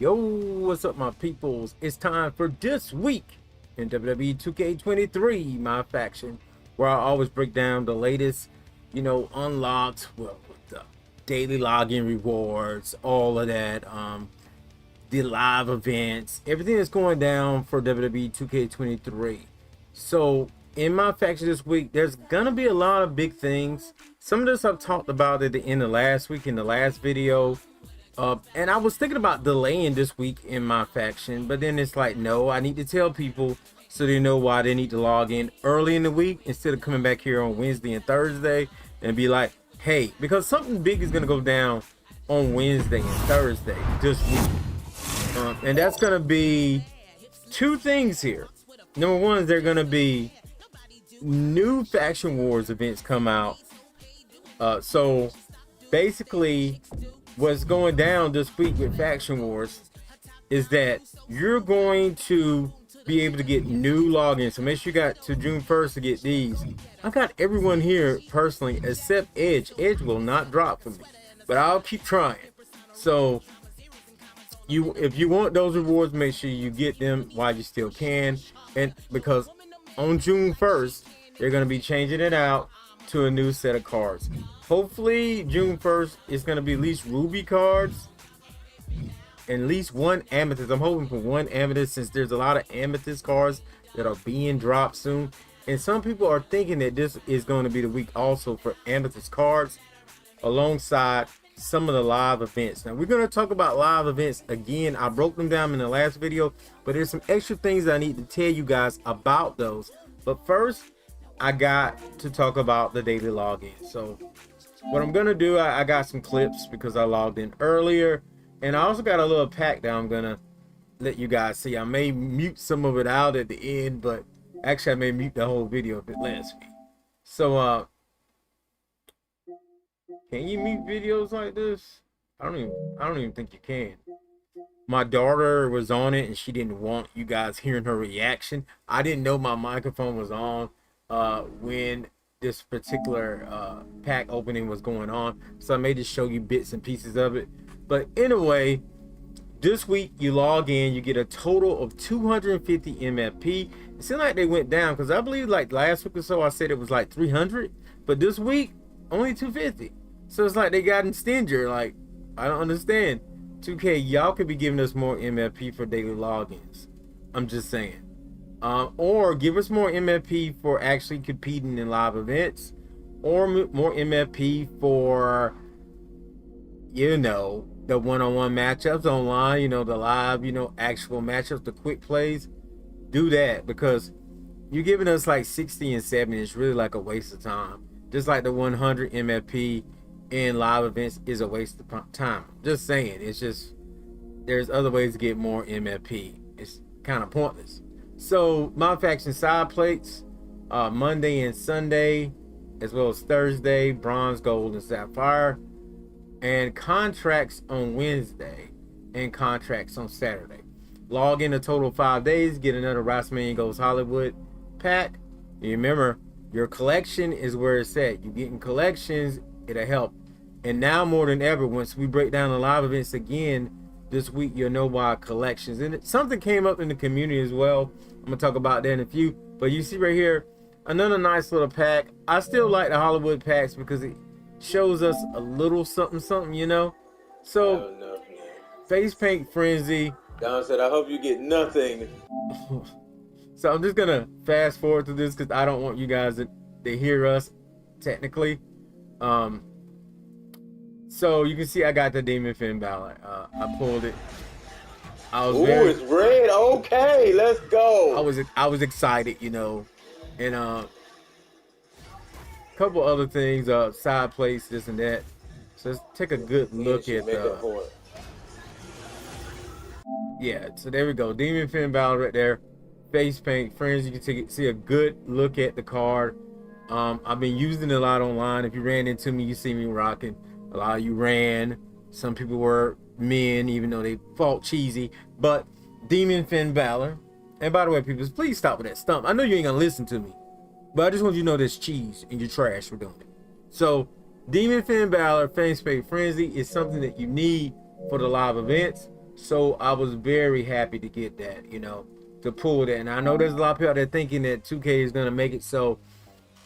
Yo, what's up, my peoples? It's time for this week in WWE 2K23 MyFACTION, where I always break down the latest, unlocked, well, with the daily login rewards, all of that, the live events, everything that's going down for WWE 2K23. So, in my faction this week, there's gonna be a lot of big things. Some of this I've talked about at the end of last week in the last video. And I was thinking about delaying this week in my faction, but then it's like, no, I need to tell people so they know why they need to log in early in the week instead of coming back here on Wednesday and Thursday and be like, hey, because something big is going to go down on Wednesday and Thursday this week. And that's going to be two things here. Number one is there going to be new Faction Wars events come out. So basically, what's going down this week with Faction Wars is that you're going to be able to get new logins. So make sure you got to June 1st to get these. I got everyone here personally except Edge. Edge will not drop for me, but I'll keep trying. So if you want those rewards, make sure you get them while you still can. And because on June 1st, they're going to be changing it out to a new set of cards. Hopefully June 1st is going to be at least ruby cards and at least one amethyst. I'm hoping for one amethyst since there's a lot of amethyst cards that are being dropped soon. And some people are thinking that this is going to be the week also for amethyst cards alongside some of the live events. Now we're going to talk about live events again. I broke them down in the last video, but there's some extra things that I need to tell you guys about those. But first, I got to talk about the daily login. So what I'm gonna do, I got some clips because I logged in earlier, and I also got a little pack that I'm gonna let you guys see. I may mute some of it out at the end, but actually I may mute the whole video if it lets me. So can you mute videos like this? I don't even think you can. My daughter was on it and she didn't want you guys hearing her reaction. I didn't know my microphone was on when this particular pack opening was going on, so I may just show you bits and pieces of it. But anyway, this week you log in, you get a total of 250 MFP. It seemed like they went down because I believe like last week or so I said it was like 300, but this week only 250. So it's like they gotten stingier. Like, I don't understand. 2K, y'all could be giving us more MFP for daily logins. I'm just saying. Or give us more MFP for actually competing in live events, or more MFP for, the one-on-one matchups online, the live, actual matchups, the quick plays. Do that, because you're giving us like 60 and 70. It's really like a waste of time. Just like the 100 MFP in live events is a waste of time. Just saying. It's just, there's other ways to get more MFP. It's kind of pointless. So my faction side plates, Monday and Sunday, as well as Thursday, bronze, gold, and sapphire, and contracts on Wednesday and contracts on Saturday. Log in a total of 5 days, get another WrestleMania Goes Hollywood pack. You remember, your collection is where it's at. You're getting collections, it'll help. And now more than ever, once we break down the live events again this week, you'll know why collections. And something came up in the community as well. I'm gonna talk about that in a few. But you see right here, another nice little pack. I still like the Hollywood packs because it shows us a little something, So, face paint frenzy. Don said, I hope you get nothing. So I'm just gonna fast forward to this because I don't want you guys to hear us technically. So you can see I got the Demon Finn Balor. I pulled it. It's red. Okay, let's go. I was excited, and a couple other things, side plates, this and that. So let's take a good look at yeah. So there we go, Demon Finn Balor right there, face paint friends. You can see a good look at the card. I've been using it a lot online. If you ran into me, you see me rocking A lot of you ran. Some people were men, even though they fought cheesy. But Demon Finn Balor. And by the way, people, please stop with that stump. I know you ain't gonna listen to me, but I just want you to know there's cheese and you're trash for doing it. So Demon Finn Balor, Fame Spade Frenzy is something that you need for the live events. So I was very happy to get that, you know, to pull that. And I know there's a lot of people out there thinking that 2K is gonna make it so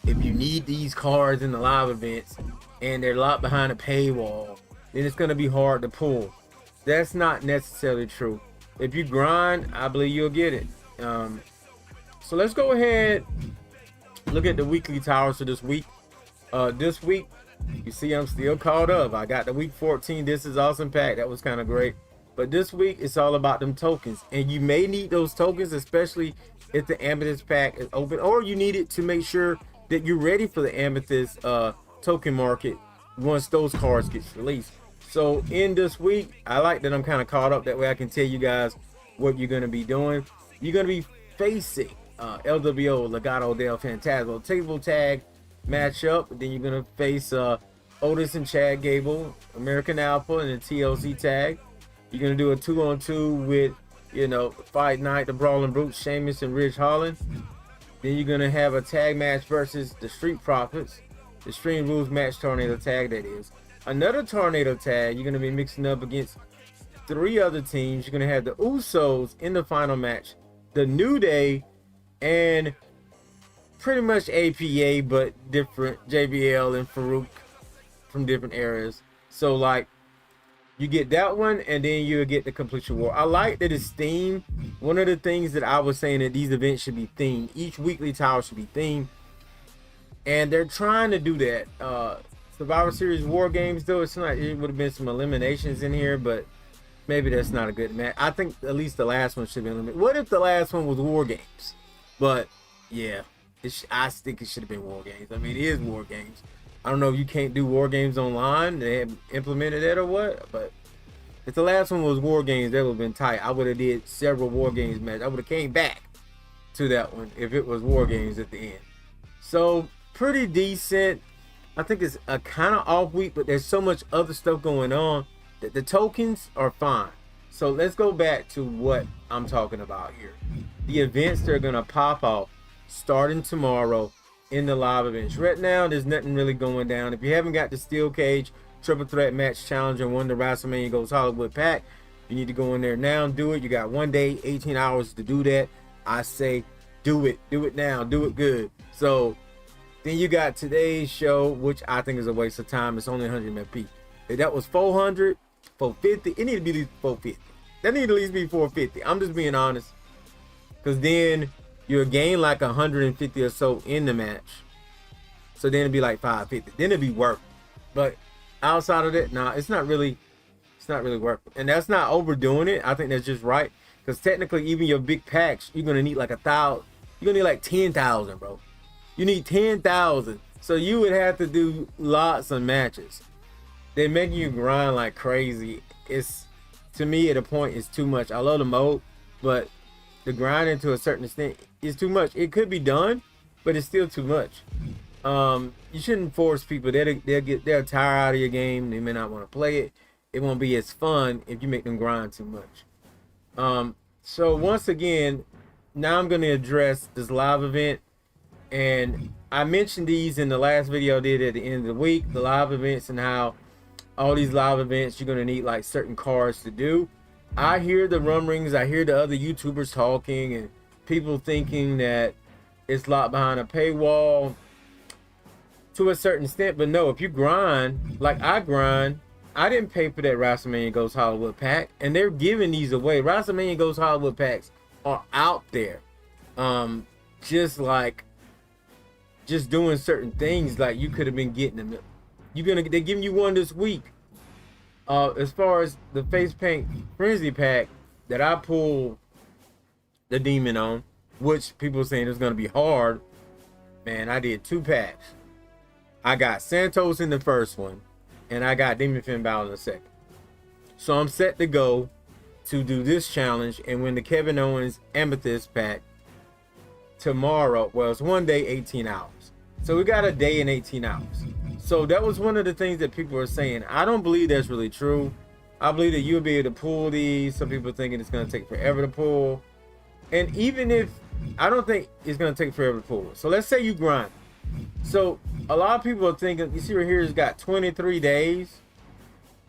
if you need these cards in the live events and they're locked behind a paywall, then it's gonna be hard to pull. That's not necessarily true. If you grind, I believe you'll get it. So let's go ahead, look at the weekly towers for this week. This week, you see I'm still caught up. I got the week 14. This is awesome pack. That was kind of great. But this week, it's all about them tokens. And you may need those tokens, especially if the Amethyst pack is open. Or you need it to make sure that you're ready for the Amethyst token market once those cards get released. So in this week, I like that I'm kind of caught up. That way I can tell you guys what you're going to be doing. You're going to be facing LWO, Legado del Fantasma table tag matchup. Then you're going to face Otis and Chad Gable, American Alpha, and the TLC tag. You're going to do a 2-on-2 with, you know, Fight Night, the Brawling Brutes, Sheamus and Ridge Holland. Then you're going to have a tag match versus the Street Profits, the Stream Rules match tornado tag, that is. Another tornado tag, you're going to be mixing up against 3 other teams. You're going to have the Usos in the final match, the New Day, and pretty much APA, but different, JBL and Farouk from different areas. So, like, you get that one, and then you get the Completion War. I like that it's themed. One of the things that I was saying that these events should be themed. Each weekly tower should be themed. And they're trying to do that. Survivor Series War Games, though, it's not. It would have been some eliminations in here, but maybe that's not a good match. I think at least the last one should be eliminated. What if the last one was War Games? But yeah, I think it should have been War Games. I mean, it is War Games. I don't know if you can't do War Games online. They have implemented that or what, but if the last one was War Games, that would have been tight. I would have did several War Games matches. I would have came back to that one if it was War Games at the end. So pretty decent. I think it's a kind of off week, but there's so much other stuff going on that the tokens are fine. So let's go back to what I'm talking about here. The events that are going to pop off starting tomorrow in the live events. Right now, there's nothing really going down. If you haven't got the Steel Cage Triple Threat Match Challenge and won the WrestleMania Goes Hollywood pack, you need to go in there now and do it. You got 1 day, 18 hours to do that. I say do it. Do it now. Do it good. So then you got today's show, which I think is a waste of time. It's only 100 MP. If that was 400, 450, it need to be at least 450. That need to at least be 450. I'm just being honest. Because then you'll gain like 150 or so in the match. So then it'd be like 550. Then it'd be worth it. But outside of that, nah, it's not really worth it. And that's not overdoing it. I think that's just right. Because technically, even your big packs, you're going to need like 1,000. You're going to need like 10,000, bro. You need 10,000. So you would have to do lots of matches. They're making you grind like crazy. It's, to me, at a point, it's too much. I love the mode, but the grinding to a certain extent is too much. It could be done, but it's still too much. You shouldn't force people. They'll tire out of your game. They may not want to play it. It won't be as fun if you make them grind too much. So once again, now I'm going to address this live event. And I mentioned these in the last video I did at the end of the week, the live events, and how all these live events you're going to need like certain cards to do. I hear the rumblings, I hear the other YouTubers talking and people thinking that it's locked behind a paywall to a certain extent. But no, if you grind, like I grind, I didn't pay for that WrestleMania Goes Hollywood pack, and they're giving these away. WrestleMania Goes Hollywood packs are out there. Just doing certain things like you could have been getting them. They're giving you one this week. As far as the Face Paint Frenzy pack that I pulled the Demon on, which people are saying is going to be hard. Man, I did 2 packs. I got Santos in the first one, and I got Demon Finn Balor in the second. So I'm set to go to do this challenge and win the Kevin Owens Amethyst pack tomorrow. Well, it's 1 day, 18 hours. So we got a day and 18 hours. So that was one of the things that people were saying. I don't believe that's really true. I believe that you'll be able to pull these. Some people thinking it's going to take forever to pull. And even if, I don't think it's going to take forever to pull. So let's say you grind. So a lot of people are thinking, you see right here, it's got 23 days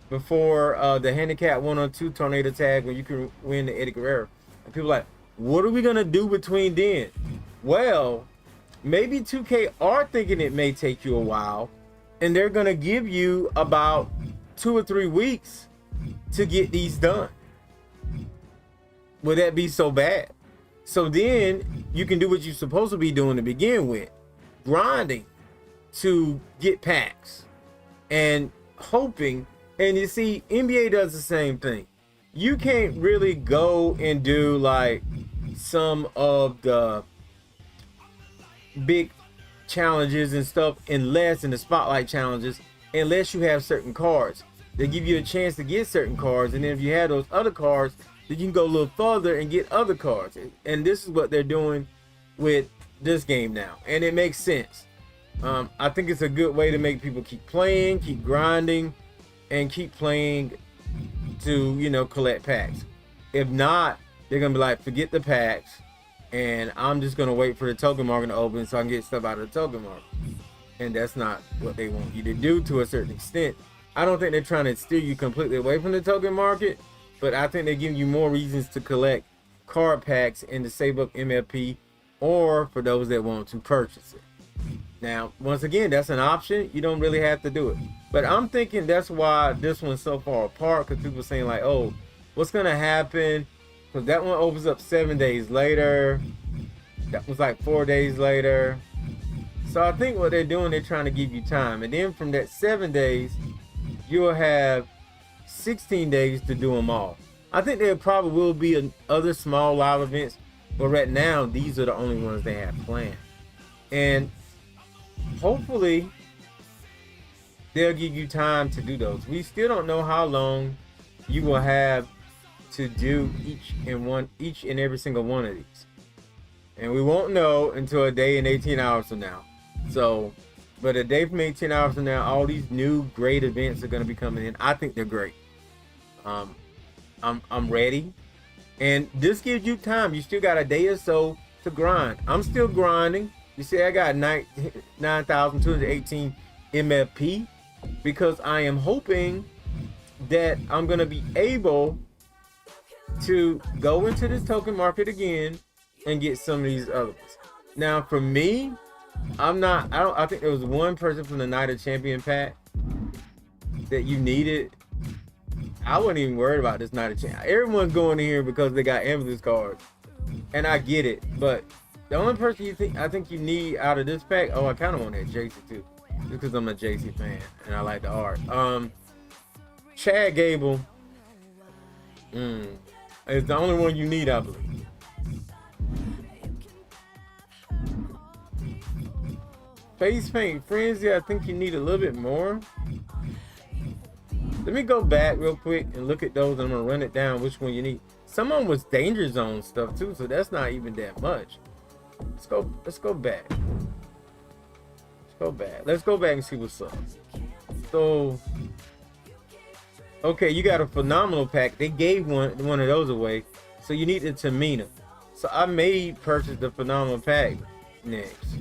before the handicap 1-on-2 tornado tag when you can win the Eddie Guerrero. And people are like, what are we going to do between then? Well, maybe 2K are thinking it may take you a while, and they're going to give you about 2 or 3 weeks to get these done. Would that be so bad? So then you can do what you're supposed to be doing to begin with, grinding to get packs and hoping. And you see, NBA does the same thing. You can't really go and do like some of the big challenges and stuff unless in the spotlight challenges, unless you have certain cards. They give you a chance to get certain cards, and then if you have those other cards, then you can go a little further and get other cards. And this is what they're doing with this game now, and it makes sense. I think it's a good way to make people keep playing, keep grinding, and keep playing to, you know, collect packs. If not, they're gonna be like, forget the packs, and I'm just gonna wait for the token market to open so I can get stuff out of the token market. And that's not what they want you to do to a certain extent. I don't think they're trying to steer you completely away from the token market, but I think they're giving you more reasons to collect card packs and to save up MFP, or for those that want to purchase it. Now, once again, that's an option. You don't really have to do it. But I'm thinking that's why this one's so far apart, because people are saying like, oh, what's going to happen? Because that one opens up 7 days later. That was like 4 days later. So I think what they're doing, they're trying to give you time. And then from that 7 days, you'll have 16 days to do them all. I think there probably will be other small live events, but right now, these are the only ones they have planned. And hopefully, they'll give you time to do those. We still don't know how long you will have to do each and every single one of these. And we won't know until a day and 18 hours from now. So, but a day from 18 hours from now, all these new great events are going to be coming in. I think they're great. I'm ready. And this gives you time. You still got a day or so to grind. I'm still grinding. You see, I got 9,218 MFP because I am hoping that I'm going to be able to go into this token market again and get some of these others. Now, for me, I think there was one person from the Night of Champion pack that you needed. I wasn't even worried about this Night of Champion. Everyone's going in here because they got Amethyst cards, and I get it, but the only person I think you need out of this pack, oh, I kind of want that JC too, just because I'm a JC fan and I like the art. Chad Gable is the only one you need, I believe. Face Paint Frenzy, I think you need a little bit more. Let me go back real quick and look at those. I'm gonna run it down which one you need. Some of them was Danger Zone stuff too, so that's not even that much. Let's go back. Let's go back and see what's up. So, okay, you got a phenomenal pack. They gave one of those away, so you need the Tamina. So I may purchase the phenomenal pack next.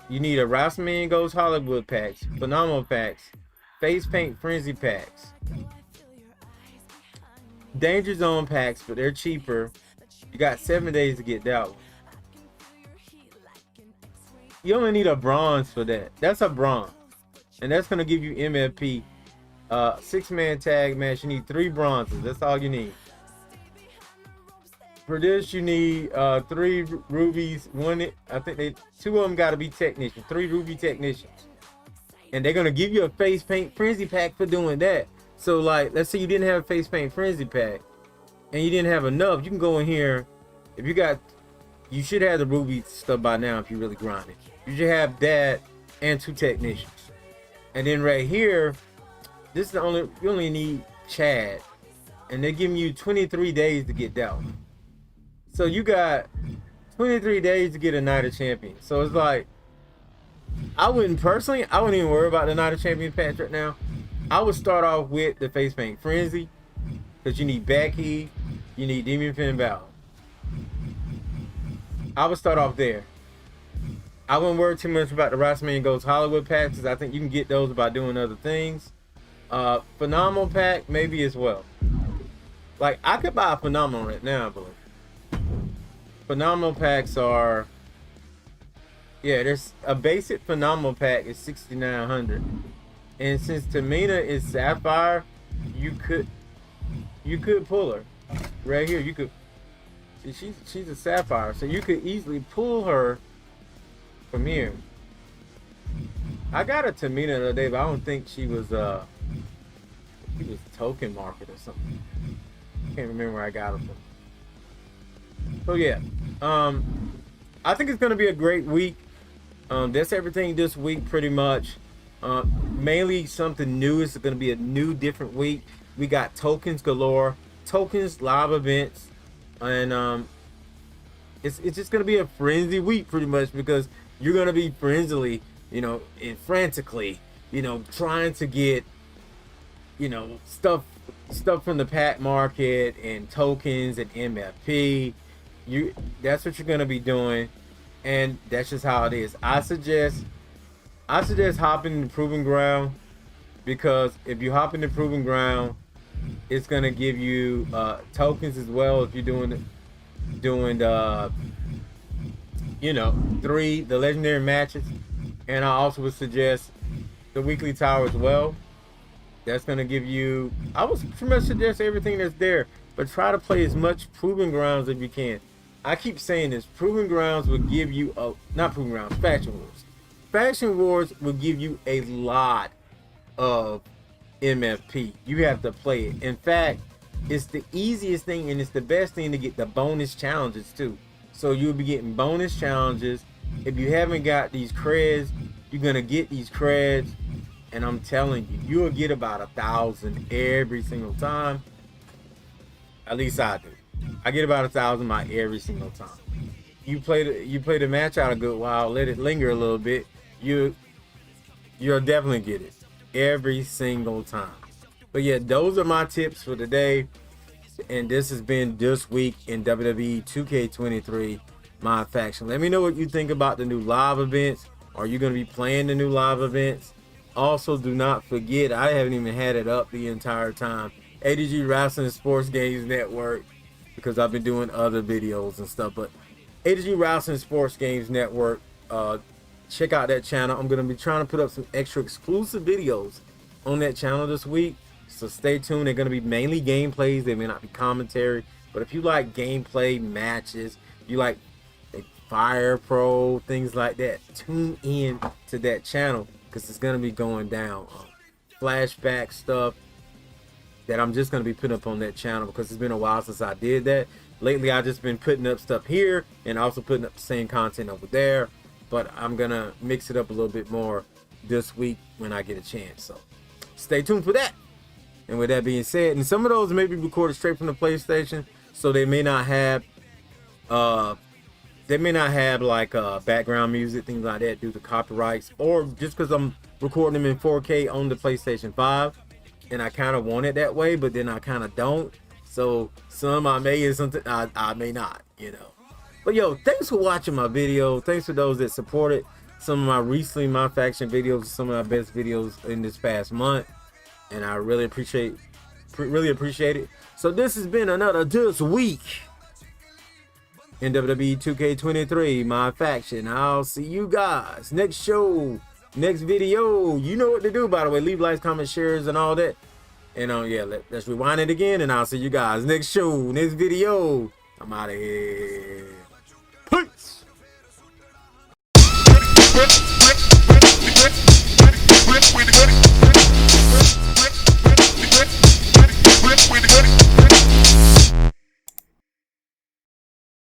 You need a Rossman Goes Hollywood packs, phenomenal packs, Face Paint Frenzy packs, Danger Zone packs, but they're cheaper. You got 7 days to get that one. You only need a bronze for that. That's a bronze, and that's gonna give you MFP. 6-man tag match. You need 3 bronzes. That's all you need. For this, you need 3 rubies. I think 2 of them got to be technicians. 3 ruby technicians, and they're gonna give you a Face Paint Frenzy pack for doing that. So, like, let's say you didn't have a Face Paint Frenzy pack, and you didn't have enough. You can go in here. If you got, you should have the ruby stuff by now. If you really grind it, you should have that and 2 technicians. And then right here, this is the only, you only need Chad, and they're giving you 23 days to get that one. So you got 23 days to get a Night of Champions. So it's like I wouldn't even worry about the Night of Champions patch right now. I would start off with the Face Paint Frenzy, because you need Becky, you need Demon Finn Balor. I would start off there. I wouldn't worry too much about the WrestleMania Goes Hollywood packs, because I think you can get those by doing other things. Phenomenal pack, maybe as well. Like, I could buy a Phenomenal right now, I believe. Phenomenal packs are... Yeah, there's a basic Phenomenal pack is 6,900. And since Tamina is Sapphire, you could pull her. Right here, you could... She's a Sapphire, so you could easily pull her from here. I got a Tamina the other day, but I don't think she was token market or something. Can't remember where I got her from. So yeah, I think it's gonna be a great week. That's everything this week pretty much. Mainly something new. It's gonna be a new, different week. We got tokens galore, tokens, live events, and it's just gonna be a frenzy week pretty much, because you're gonna be frenzily, you know, and frantically, you know, trying to get, you know, stuff from the pack market and tokens and MFP. That's what you're gonna be doing, and that's just how it is. I suggest hopping the Proving Ground, because if you hop in the Proving Ground, it's gonna give you tokens as well if you're doing the you know, the legendary matches. And I also would suggest the weekly tower as well. That's gonna give you, I would pretty much suggest everything that's there, but try to play as much Proving Grounds as you can. I keep saying this, Proving Grounds will give you not Proving Grounds, Faction Wars. Faction Wars will give you a lot of MFP. You have to play it. In fact, it's the easiest thing, and it's the best thing to get the bonus challenges too. So you'll be getting bonus challenges. If you haven't got these creds, you're gonna get these creds, and I'm telling you, you'll get about 1,000 every single time. At least I do. I get about 1,000 every single time. You play the match out a good while, let it linger a little bit. You'll definitely get it every single time. But yeah, those are my tips for today. And this has been This Week in WWE 2K23 MyFACTION. Let me know what you think about the new live events. Are you going to be playing the new live events? Also, do not forget, I haven't even had it up the entire time, ADG Wrestling Sports Games Network, because I've been doing other videos and stuff. But ADG Wrestling Sports Games Network, check out that channel. I'm going to be trying to put up some extra exclusive videos on that channel this week. So stay tuned. They're going to be mainly gameplays. They may not be commentary. But if you like gameplay matches, you like Fire Pro, things like that, tune in to that channel, because it's going to be going down. Flashback stuff that I'm just going to be putting up on that channel, because it's been a while since I did that. Lately, I've just been putting up stuff here and also putting up the same content over there. But I'm going to mix it up a little bit more this week when I get a chance. So stay tuned for that. And with that being said, and some of those may be recorded straight from the PlayStation, so they may not have like background music, things like that, due to copyrights, or just because I'm recording them in 4K on the PlayStation 5, and I kind of want it that way, but then I kind of don't. So some I may, and something I may not, you know. But yo, thanks for watching my video. Thanks for those that supported some of my recently MyFACTION videos, some of my best videos in this past month. And I really appreciate it. So this has been another This Week in WWE 2K23 MyFACTION. I'll see you guys next show, next video. You know what to do, by the way. Leave likes, comments, shares, and all that. And yeah, let's rewind it again, and I'll see you guys next show, next video. I'm out of here.